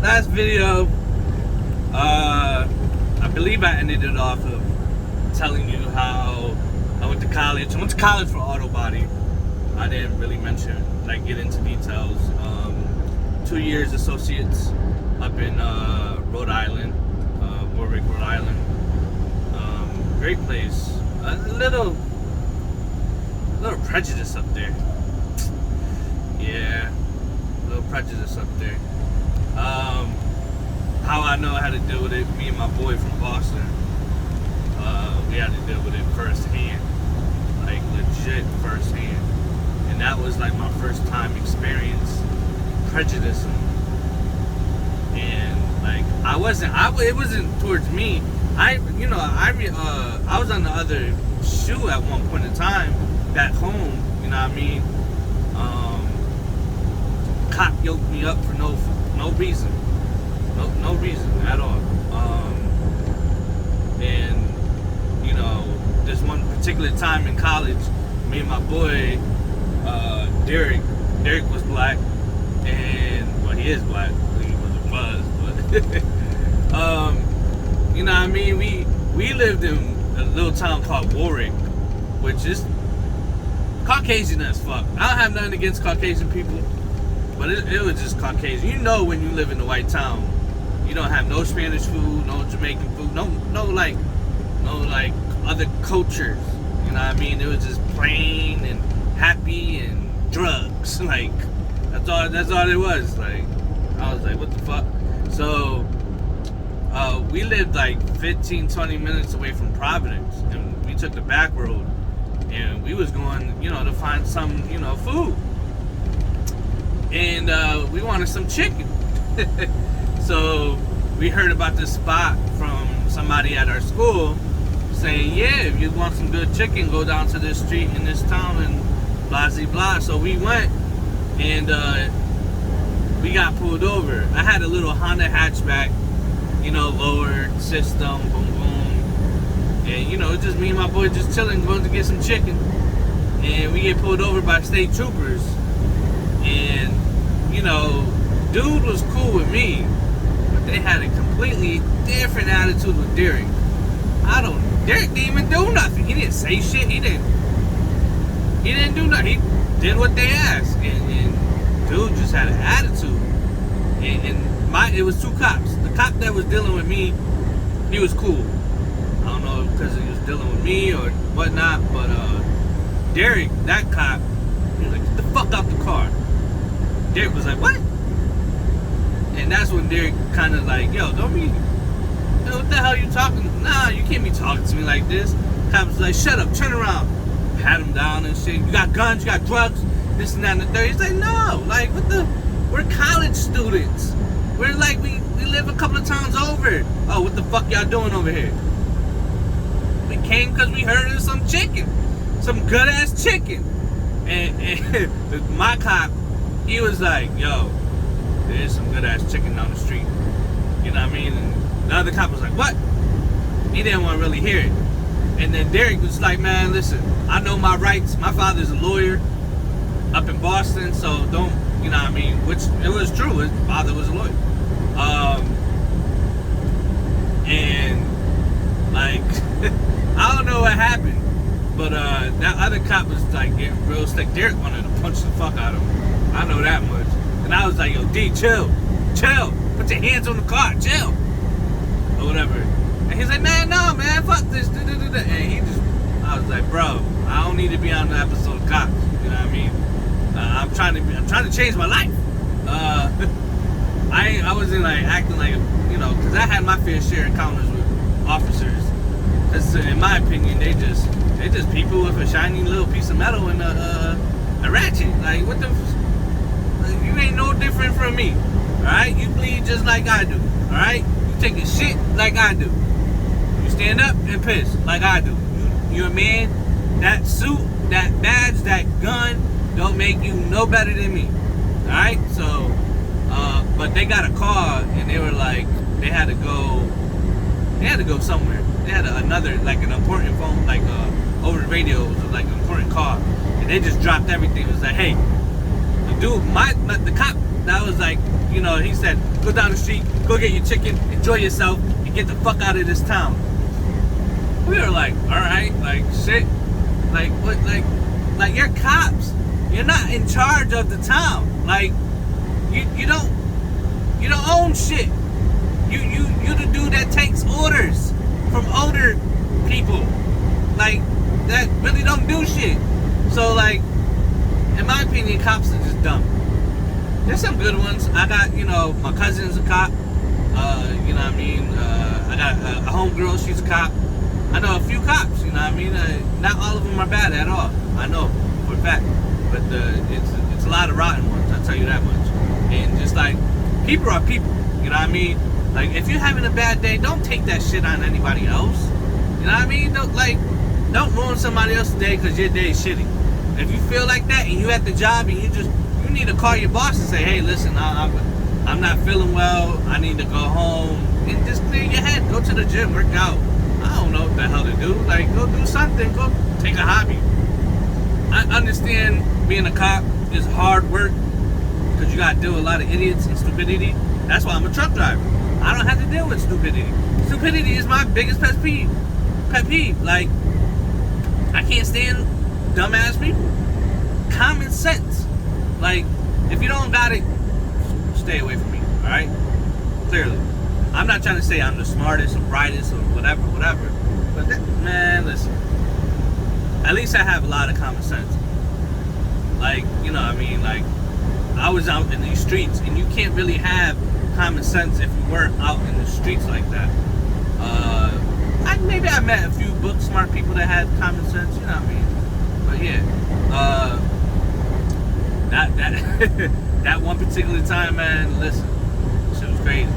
last video, I believe I ended it off of telling you how I went to college. I went to college for auto body. I didn't really get into details. 2 years associates up in Rhode Island, Warwick, Rhode Island. Great place. A little prejudice up there. Yeah, a little prejudice up there. How I know how to deal with it, me and my boy from Boston, we had to deal with it firsthand, like legit firsthand. And that was like my first time experience prejudice. And like it wasn't towards me. I was on the other shoe at one point in time back home, you know what I mean? Cop yoked me up for no reason. No reason at all. And you know, this one particular time in college, me and my boy, Derek was black, and well, he is black. He was, but you know what I mean? We lived in a little town called Warwick, which is Caucasian as fuck. I don't have nothing against Caucasian people, but it was just Caucasian. You know, when you live in a white town, you don't have no Spanish food, no Jamaican food, no other cultures. You know what I mean? It was just plain and happy and drugs. Like that's all it was. Like I was like, what the fuck? So we lived like 15-20 minutes away from Providence, and we took the back road, and we was going, you know, to find some, you know, food, and we wanted some chicken. So we heard about this spot from somebody at our school saying, yeah, if you want some good chicken, go down to this street in this town and blah, blah, blah. So we went, and we got pulled over. I had a little Honda hatchback, you know, lowered system, boom, boom. And, you know, it's just me and my boy just chilling, going to get some chicken. And we get pulled over by state troopers. And, you know, dude was cool with me, but they had a completely different attitude with Derek. Derek didn't even do nothing. He didn't say shit. He didn't do nothing. He did what they asked. And dude just had an attitude. And it was two cops. The cop that was dealing with me, he was cool. I don't know because he was dealing with me or whatnot, but Derek, that cop, he was like, get the fuck out the car. Derek was like, what? And that's when Derek kind of like, yo, what the hell you talking? Nah, you can't be talking to me like this. Cop was like, shut up, turn around. Pat him down and shit. You got guns, you got drugs, this and that and the third. He's like, no, like, we're college students. We're like, we live a couple of towns over. Oh, what the fuck y'all doing over here? We came because we heard of some chicken. Some good ass chicken. And my cop, he was like, yo, there's some good ass chicken down the street. You know what I mean? And the other cop was like, what? He didn't want to really hear it. And then Derek was like, man, listen, I know my rights. My father's a lawyer up in Boston, so don't, you know what I mean? Which, it was true. His father was a lawyer. And, like, I don't know what happened, but that other cop was, like, getting real slick. Derek wanted to punch the fuck out of him. I know that much. And I was like, yo, D, chill. Put your hands on the car, chill. Or whatever. And he's like, man, no, man, fuck this. And I was like, bro, I don't need to be on the episode of Cops. You know what I mean? I'm trying to change my life. I wasn't like acting like, you know, because I had my fair share of encounters with officers. Because in my opinion, they just people with a shiny little piece of metal and a ratchet. Like, what the? You ain't no different from me. All right, you bleed just like I do. All right, you take a shit like I do. You stand up and piss like I do. You're a man. That suit, that badge, that gun don't make you no better than me. All right, so. But they got a car and they were like, they had to go somewhere. They had another, like an important phone, like over the radio, it was like an important call. And they just dropped everything. It was like, hey, the dude, the cop that was like, you know, he said, go down the street, go get your chicken, enjoy yourself, and get the fuck out of this town. We were like, all right, like shit, like what, like you're cops. You're not in charge of the town. Like you don't own shit. You the dude that takes orders from older people, like that really don't do shit. So like, in my opinion, cops are just dumb. There's some good ones. I got, you know, my cousin's a cop. You know what I mean? I got a homegirl, she's a cop. I know a few cops, you know what I mean? Not all of them are bad at all. I know for a fact. But it's a lot of rotten ones, I'll tell you that much. And just like, people are people, you know what I mean? Like, if you're having a bad day, don't take that shit on anybody else. You know what I mean? Don't ruin somebody else's day because your day is shitty. If you feel like that and you at the job and you need to call your boss and say, hey, listen, I'm not feeling well, I need to go home, and just clear your head, go to the gym, work out. I don't know what the hell to do. Like, go do something, go take a hobby. I understand being a cop is hard work because you gotta deal with a lot of idiots and stupidity. That's why I'm a truck driver. I don't have to deal with stupidity. Stupidity is my biggest pet peeve. Like, I can't stand dumbass people. Common sense. Like, if you don't got it, stay away from me, alright? Clearly. I'm not trying to say I'm the smartest or brightest or whatever. But man, listen. At least I have a lot of common sense. Like, you know what I mean? Like, I was out in these streets, and you can't really have common sense if you weren't out in the streets like that. Maybe I met a few book smart people that had common sense, you know what I mean? But yeah, that one particular time, man, listen, shit was crazy.